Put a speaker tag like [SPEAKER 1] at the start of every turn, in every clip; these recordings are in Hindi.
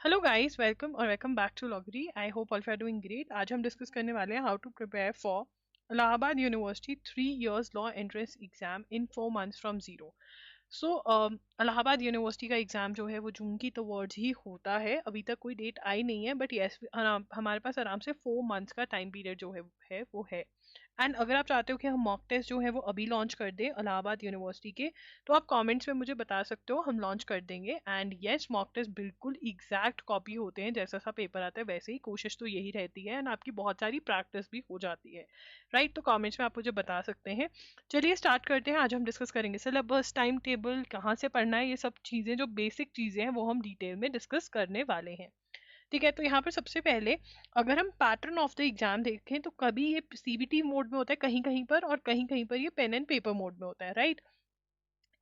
[SPEAKER 1] Hello guys, welcome back to लॉगरी। I hope all you are doing great. आज हम डिस्कस करने वाले हैं how to prepare for Allahabad university 3 years law entrance exam in 4 months from zero. So Allahabad university का एग्ज़ाम जो है वो जून की तो वर्ड्स ही होता है। अभी तक कोई डेट आई नहीं है, बट यस हमारे पास आराम से 4 मंथ्स का टाइम पीरियड जो है वो है। एंड अगर आप चाहते हो कि हम मॉक टेस्ट जो है वो अभी लॉन्च कर दें इलाहाबाद यूनिवर्सिटी के, तो आप कमेंट्स में मुझे बता सकते हो, हम लॉन्च कर देंगे। एंड यस, मॉक टेस्ट बिल्कुल एग्जैक्ट कॉपी होते हैं, जैसा सा पेपर आता है वैसे ही, कोशिश तो यही रहती है। एंड आपकी बहुत सारी प्रैक्टिस भी हो जाती है, राइट? तो कमेंट्स में आप मुझे बता सकते हैं। चलिए स्टार्ट करते हैं। आज हम डिस्कस करेंगे सिलेबस, टाइम टेबल, कहाँ से पढ़ना है, ये सब चीज़ें जो बेसिक चीज़ें हैं वो हम डिटेल में डिस्कस करने वाले हैं। ठीक है, तो यहाँ पर सबसे पहले अगर हम पैटर्न ऑफ द एग्जाम देखें तो कभी ये सीबीटी मोड में होता है कहीं कहीं पर, और कहीं कहीं पर ये पेन एंड पेपर मोड में होता है, राइट?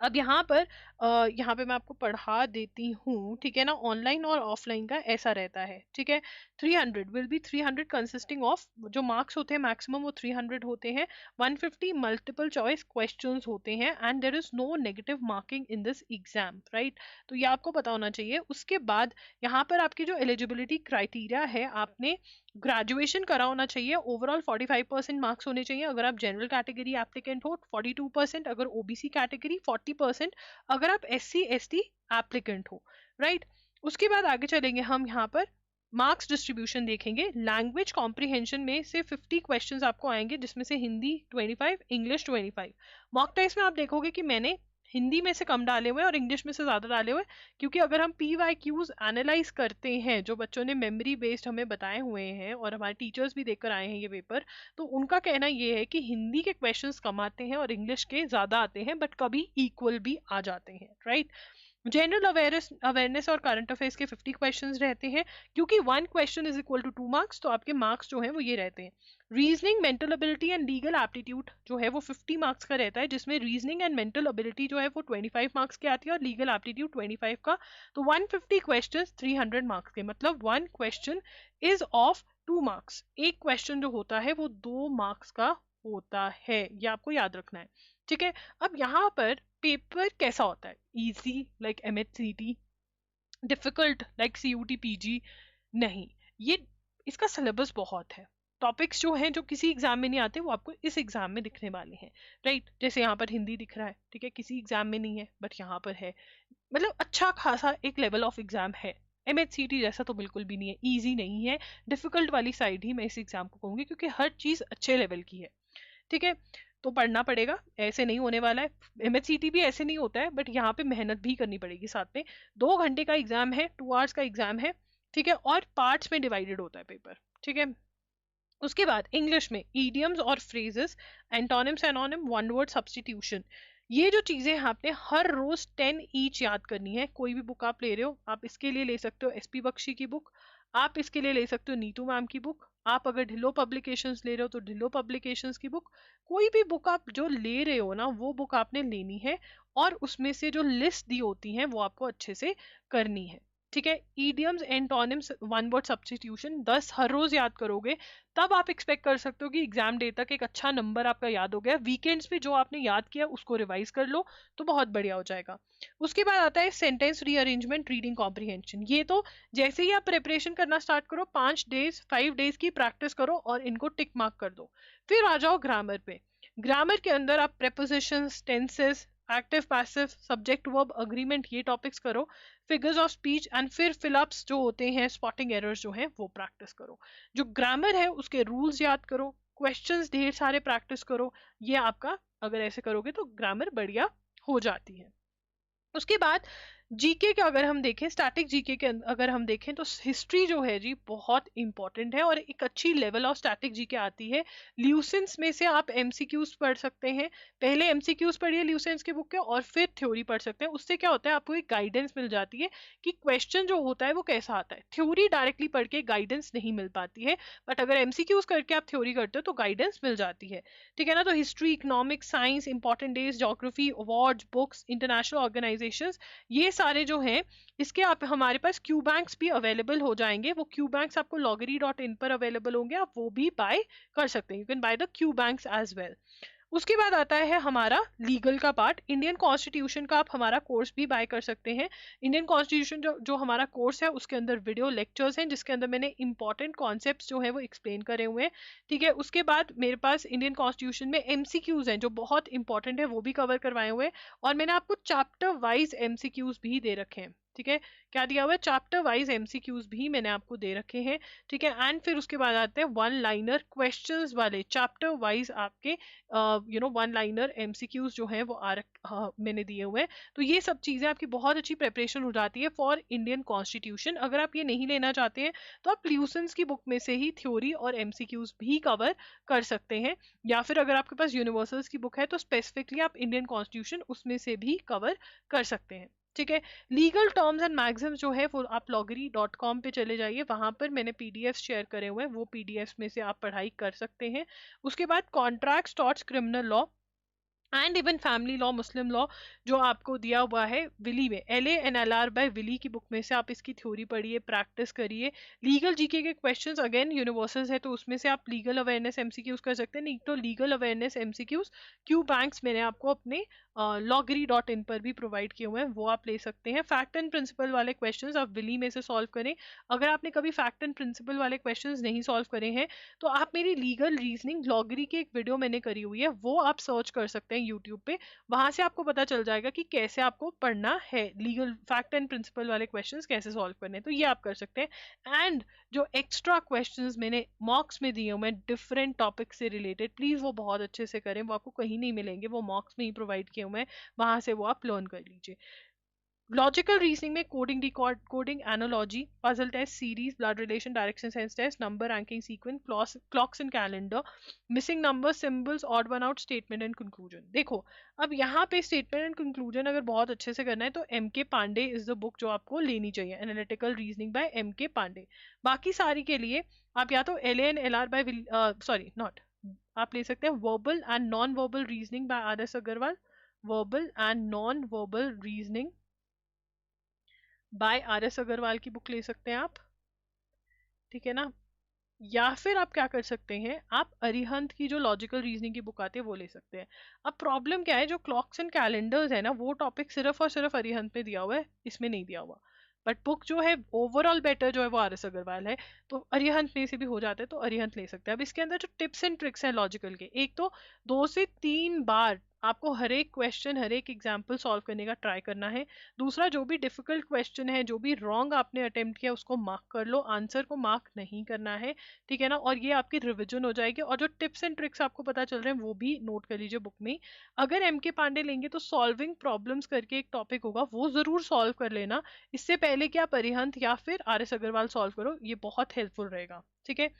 [SPEAKER 1] अब यहाँ पे मैं आपको पढ़ा देती हूँ, ठीक है ना। ऑनलाइन और ऑफलाइन का ऐसा रहता है, ठीक है। 300 विल बी 300 कंसिस्टिंग ऑफ, जो मार्क्स होते हैं मैक्सिमम वो 300 होते हैं। 150 मल्टीपल चॉइस क्वेश्चंस होते हैं and there is no negative marking in this exam, right? तो ये आपको पता होना चाहिए। उसके बाद यहाँ पर आपकी जो एलिजिबिलिटी क्राइटेरिया है, आपने ग्रेजुएशन करा होना चाहिए। ओवरऑल 45% मार्क्स होने चाहिए अगर आप जनरल कैटेगरी एप्लीकेंट हो, 42% अगर ओबीसी कैटेगरी, 40% अगर आप एससी एसटी एप्लीकेंट हो, राइट? उसके बाद आगे चलेंगे हम। यहाँ पर मार्क्स डिस्ट्रीब्यूशन देखेंगे। लैंग्वेज कॉम्प्रिहेंशन में से 50 क्वेश्चंस आपको आएंगे, जिसमें से हिंदी 25, इंग्लिश 25। मॉक टेस्ट में आप देखोगे कि मैंने हिंदी में से कम डाले हुए और इंग्लिश में से ज्यादा डाले हुए, क्योंकि अगर हम PYQs एनालाइज करते हैं, जो बच्चों ने मेमोरी बेस्ड हमें बताए हुए हैं और हमारे टीचर्स भी देखकर आए हैं ये पेपर, तो उनका कहना ये है कि हिंदी के क्वेश्चंस कम आते हैं और इंग्लिश के ज्यादा आते हैं, बट कभी इक्वल भी आ जाते हैं, राइट? जनरल अवेयरनेस और करंट अफेयर्स के 50 क्वेश्चंस रहते हैं, क्योंकि 1 question is equal to 2 marks, तो आपके मार्क्स जो हैं वो ये रहते हैं। Reasoning, mental ability and legal aptitude जो है वो 50 मार्क्स का रहता है, जिसमें रीजनिंग एंड मेंटल एबिलिटी जो है वो 25 मार्क्स की आती है और लीगल एप्टीट्यूड 25 का। तो 150 क्वेश्चन 300 मार्क्स के, मतलब 1 क्वेश्चन इज ऑफ 2 मार्क्स। एक क्वेश्चन जो होता है वो 2 मार्क्स का होता है, ये आपको याद रखना है, ठीक है। अब यहाँ पर पेपर कैसा होता है? Easy like MHCT, difficult like CUT PG? नहीं, ये इसका सिलेबस बहुत है। टॉपिक्स जो हैं जो किसी एग्जाम में नहीं आते, वो आपको इस एग्जाम में दिखने वाले हैं, राइट? जैसे यहाँ पर हिंदी दिख रहा है, ठीक है, किसी एग्जाम में नहीं है बट यहाँ पर है। मतलब अच्छा खासा एक लेवल ऑफ एग्जाम है। MHCT जैसा तो बिल्कुल भी नहीं है, ईजी नहीं है, डिफिकल्ट वाली साइड ही मैं इस एग्जाम को कहूंगी, क्योंकि हर चीज अच्छे लेवल की है, ठीक है। तो पढ़ना पड़ेगा, ऐसे नहीं होने वाला है। MHCT भी ऐसे नहीं होता है, बट यहाँ पे मेहनत भी करनी पड़ेगी साथ में। 2 घंटे का एग्जाम है, 2 आवर्स का एग्जाम है, ठीक है, और पार्ट्स में डिवाइडेड होता है पेपर, ठीक है। उसके बाद इंग्लिश में ईडियम्स और phrases, antonyms, anonym, one word substitution, ये जो चीजें हैं आपने हर रोज 10 ईच याद करनी है। कोई भी बुक आप ले रहे हो, आप इसके लिए ले सकते हो SP बख्शी की बुक, आप इसके लिए ले सकते हो नीतू मैम की बुक, आप अगर ढिल्लो पब्लिकेशंस ले रहे हो तो ढिल्लो पब्लिकेशंस की बुक। कोई भी बुक आप जो ले रहे हो ना, वो बुक आपने लेनी है, और उसमें से जो लिस्ट दी होती है वो आपको अच्छे से करनी है, ठीक है। Idioms, antonyms, one word substitution 10 हर रोज याद करोगे, तब आप एक्सपेक्ट कर सकते हो कि एग्जाम डे तक एक अच्छा नंबर आपका याद हो गया। वीकेंड्स पे जो आपने याद किया उसको रिवाइज कर लो, तो बहुत बढ़िया हो जाएगा। उसके बाद आता है सेंटेंस रीअरेंजमेंट, रीडिंग कॉम्प्रिहेंशन। ये तो जैसे ही आप प्रिपरेशन करना स्टार्ट करो, 5 डेज 5 डेज की प्रैक्टिस करो और इनको टिक मार्क कर दो। फिर आ जाओ ग्रामर पे। ग्रामर के अंदर आप prepositions, tenses, active passive, subject verb, agreement, ये टॉपिक्स करो। फिगर्स ऑफ स्पीच एंड फिर फिलअप्स जो होते हैं, स्पॉटिंग एरर्स जो हैं, वो प्रैक्टिस करो। जो ग्रामर है उसके रूल्स याद करो, क्वेश्चंस ढेर सारे प्रैक्टिस करो। ये आपका, अगर ऐसे करोगे तो ग्रामर बढ़िया हो जाती है। उसके बाद जीके के अगर हम देखें, स्टैटिक जीके के अगर हम देखें, तो हिस्ट्री जो है जी बहुत इंपॉर्टेंट है, और एक अच्छी लेवल ऑफ स्टैटिक जीके आती है। ल्यूसेंस में से आप MCQs पढ़ सकते हैं। पहले MCQs पढ़िए ल्यूसेंस के बुक के, और फिर थ्योरी पढ़ सकते हैं। उससे क्या होता है, आपको एक गाइडेंस मिल जाती है कि क्वेश्चन जो होता है वो कैसा आता है। थ्योरी डायरेक्टली पढ़ के गाइडेंस नहीं मिल पाती है, बट अगर MCQs करके आप थ्योरी करते हो तो गाइडेंस मिल जाती है, ठीक है ना। तो history, economics, science, important days, geography, awards, books, international organisations, ये सारे जो हैं, इसके आप हमारे पास क्यू बैंक्स भी अवेलेबल हो जाएंगे। वो क्यू बैंक्स आपको loggery.in पर अवेलेबल होंगे, आप वो भी बाय कर सकते हैं। You can buy the Q banks as well. उसके बाद आता है हमारा लीगल का पार्ट। इंडियन कॉन्स्टिट्यूशन का आप हमारा कोर्स भी बाय कर सकते हैं। इंडियन कॉन्स्टिट्यूशन जो हमारा कोर्स है उसके अंदर वीडियो लेक्चर्स हैं जिसके अंदर मैंने इंपॉर्टेंट कॉन्सेप्ट्स जो है वो एक्सप्लेन करे हुए हैं। ठीक है, उसके बाद मेरे पास इंडियन कॉन्स्टिट्यूशन में एमसीक्यूज हैं जो बहुत इंपॉर्टेंट है, वो भी कवर करवाए हुए हैं। और मैंने आपको चैप्टर वाइज एमसीक्यूज भी दे रखे हैं। ठीक है, क्या दिया हुआ है, चैप्टर वाइज एमसीक्यूज भी मैंने आपको दे रखे हैं। ठीक है, एंड फिर उसके बाद आते हैं वन लाइनर क्वेश्चंस वाले चैप्टर वाइज आपके वन लाइनर एमसीक्यूज जो है वो मैंने दिए हुए हैं। तो ये सब चीजें आपकी बहुत अच्छी प्रिपरेशन हो जाती है फॉर इंडियन कॉन्स्टिट्यूशन। अगर आप ये नहीं लेना चाहते हैं तो आप ल्यूसेंस की बुक में से ही थ्योरी और एमसीक्यूज भी कवर कर सकते हैं, या फिर अगर आपके पास यूनिवर्सल्स की बुक है तो स्पेसिफिकली आप इंडियन कॉन्स्टिट्यूशन उसमें से भी कवर कर सकते हैं। ठीक है, लीगल टर्म्स एंड मैक्सिम्स जो है वो आप loggery.com पे चले जाइए, वहां पर मैंने पीडीएफ शेयर करे हुए हैं, वो पीडीएफ में से आप पढ़ाई कर सकते हैं। उसके बाद contracts torts criminal law and even family law Muslim law जो आपको दिया हुआ है विली में, LANLR बाय विली की बुक में से आप इसकी थ्योरी पढ़िए, प्रैक्टिस करिए। लीगल जीके के क्वेश्चंस अगेन यूनिवर्सल्स है तो उसमें से आप लीगल अवेयरनेस एमसीक्यूज कर सकते हैं, नहीं तो legal awareness MCQs Q banks मैंने आपको अपने loggery.in पर भी प्रोवाइड किए हुए हैं, वो आप ले सकते हैं। फैक्ट एंड प्रिंसिपल वाले क्वेश्चंस आप विली में से सॉल्व करें। अगर आपने कभी फैक्ट एंड प्रिंसिपल वाले क्वेश्चंस नहीं सॉल्व करे हैं तो आप मेरी लीगल रीजनिंग लॉगरी की एक वीडियो मैंने करी हुई है, वो आप सर्च कर सकते हैं यूट्यूब पे, वहां से आपको पता चल जाएगा कि कैसे आपको पढ़ना है, लीगल फैक्ट एंड प्रिंसिपल वाले क्वेश्चंस कैसे सॉल्व करने हैं, तो ये आप कर सकते हैं। एंड जो एक्स्ट्रा क्वेश्चंस मैंने मॉक्स में दिए हुए हैं डिफरेंट टॉपिक से रिलेटेड, प्लीज वो बहुत अच्छे से करें, वो आपको कहीं नहीं मिलेंगे, वो मॉक्स में ही प्रोवाइड किए हुए हैं, वहां से वो आप लर्न कर लीजिए। लॉजिकल रीजनिंग में coding, decoding, analogy, puzzle test, series, blood relation, direction sense test, number ranking sequence, clocks and calendar, missing number, symbols, odd one out, statement and conclusion. देखो, अब यहाँ पे स्टेटमेंट एंड कंक्लूजन अगर बहुत अच्छे से करना है तो एम के पांडे इज द बुक जो आपको लेनी चाहिए, एनालिटिकल रीजनिंग बाय एम के पांडे। बाकी सारी के लिए आप या तो LANLR बाय सॉरी नॉट, आप ले सकते हैं verbal and non verbal reasoning by RS Agarwal, verbal and non verbal reasoning by RS Agarwal की बुक ले सकते हैं आप। ठीक है ना, या फिर आप क्या कर सकते हैं, आप अरिहंत की जो लॉजिकल रीजनिंग की बुक आती है वो ले सकते हैं। अब प्रॉब्लम क्या है, जो क्लॉक्स एंड कैलेंडर्स है ना वो टॉपिक सिर्फ और सिर्फ अरिहंत में दिया हुआ है, इसमें नहीं दिया हुआ। बट बुक जो है ओवरऑल बेटर जो है वो RS अग्रवाल है, तो अरिहंत में से भी हो जाता है तो अरिहंत ले सकते हैं। अब इसके अंदर जो टिप्स एंड ट्रिक्स हैं लॉजिकल के, एक तो 2 से 3 बार आपको हर एक क्वेश्चन हर एक एग्जाम्पल सॉल्व करने का ट्राई करना है। दूसरा, जो भी डिफिकल्ट क्वेश्चन है, जो भी रॉन्ग आपने अटेम्प्ट किया उसको मार्क कर लो, आंसर को मार्क नहीं करना है। ठीक है ना, और ये आपकी रिविजन हो जाएगी। और जो टिप्स एंड ट्रिक्स आपको पता चल रहे हैं वो भी नोट कर लीजिए बुक में। अगर एम के पांडे लेंगे तो सॉल्विंग प्रॉब्लम्स करके एक टॉपिक होगा, वो जरूर सॉल्व कर लेना इससे पहले कि आप अरिहंत या फिर RS अग्रवाल सॉल्व करो, ये बहुत हेल्पफुल रहेगा। ठीक है,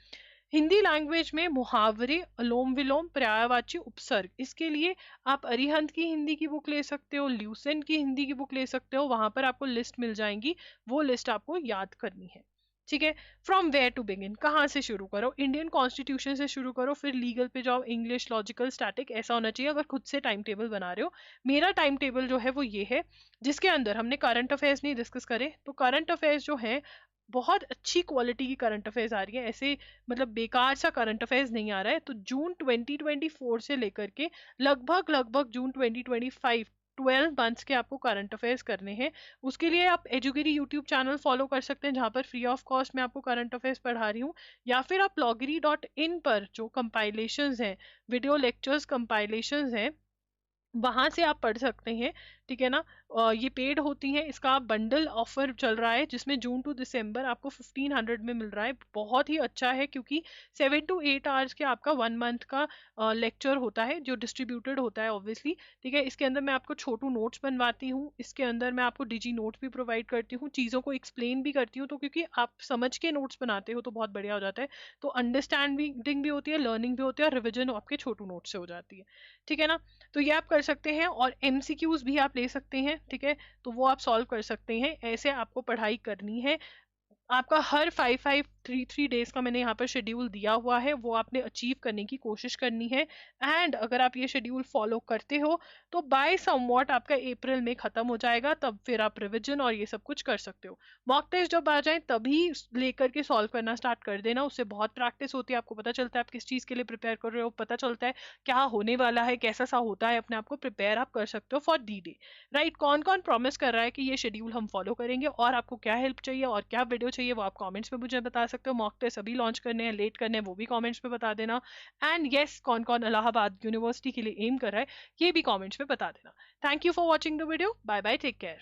[SPEAKER 1] हिंदी लैंग्वेज में मुहावरे, अलोम विलोम, पर्यायवाची, उपसर्ग, इसके लिए आप अरिहंत की हिंदी की बुक ले सकते हो, ल्यूसेंट की हिंदी की बुक ले सकते हो, वहां पर आपको लिस्ट मिल जाएंगी, वो लिस्ट आपको याद करनी है। ठीक है, फ्रॉम वेयर टू बिगिन, कहाँ से शुरू करो, इंडियन कॉन्स्टिट्यूशन से शुरू करो, फिर लीगल पे जाओ, इंग्लिश, लॉजिकल, स्टैटिक, ऐसा होना चाहिए अगर खुद से टाइम टेबल बना रहे हो। मेरा टाइम टेबल जो है वो ये है, जिसके अंदर हमने करंट अफेयर्स नहीं डिस्कस करे, तो करंट अफेयर्स जो है बहुत अच्छी क्वालिटी की करंट अफेयर्स आ रही है, ऐसे मतलब बेकार सा करंट अफेयर्स नहीं आ रहा है। तो जून 2024 से लेकर के लगभग लगभग जून 2025, 12 मंथ्स के आपको करंट अफेयर्स करने हैं। उसके लिए आप एजुगिरी यूट्यूब चैनल फॉलो कर सकते हैं जहाँ पर फ्री ऑफ कॉस्ट मैं आपको करंट अफेयर्स पढ़ा रही हूँ, या फिर आप loggery.in पर जो कंपाइलेशंस हैं, वीडियो लेक्चर्स कंपाइलेशंस हैं, वहां से आप पढ़ सकते हैं। ठीक है ना, ये पेड होती हैं, इसका बंडल ऑफर चल रहा है जिसमें जून टू दिसंबर आपको 1500 में मिल रहा है, बहुत ही अच्छा है क्योंकि 7 to 8 आवर्स के आपका 1 मंथ का लेक्चर होता है जो डिस्ट्रीब्यूटेड होता है ऑब्वियसली। ठीक है, इसके अंदर मैं आपको छोटू नोट्स बनवाती हूँ, इसके अंदर मैं आपको डिजी नोट्स भी प्रोवाइड करती हूँ, चीज़ों को एक्सप्लेन भी करती हूँ, तो क्योंकि आप समझ के नोट्स बनाते हो तो बहुत बढ़िया हो जाता है, तो अंडरस्टैंडिंग भी होती है, लर्निंग भी होती है, और रिविजन आपके छोटू नोट्स से हो जाती है। ठीक है ना, तो ये आप कर सकते हैं, और एमसीक्यूज भी आप ले सकते हैं। ठीक है, तो वो आप सॉल्व कर सकते हैं, ऐसे आपको पढ़ाई करनी है। आपका हर 5 थ्री डेज का मैंने यहाँ पर शेड्यूल दिया हुआ है, वो आपने अचीव करने की कोशिश करनी है। एंड अगर आप ये शेड्यूल फॉलो करते हो तो बाय समवॉट आपका अप्रैल में खत्म हो जाएगा, तब फिर आप रिविजन और ये सब कुछ कर सकते हो। मॉक टेस्ट जब आ जाए तभी लेकर के सॉल्व करना स्टार्ट कर देना, उससे बहुत प्रैक्टिस होती है, आपको पता चलता है आप किस चीज़ के लिए प्रिपेयर कर रहे हो, पता चलता है क्या होने वाला है, कैसा सा होता है, अपने आप को प्रिपेयर आप कर सकते हो फॉर डी डे। राइट, कौन कौन प्रॉमिस कर रहा है कि ये शेड्यूल हम फॉलो करेंगे, और आपको क्या हेल्प चाहिए और क्या वीडियो चाहिए वो आप कमेंट्स में मुझे बता सकते हो। मॉक टेस्ट अभी लॉन्च करने हैं, लेट करने हैं, वो भी कमेंट्स में बता देना। एंड येस, कौन कौन इलाहाबाद यूनिवर्सिटी के लिए एम कर रहा है ये भी कमेंट्स में बता देना। Thank you for watching the video, bye bye, take care.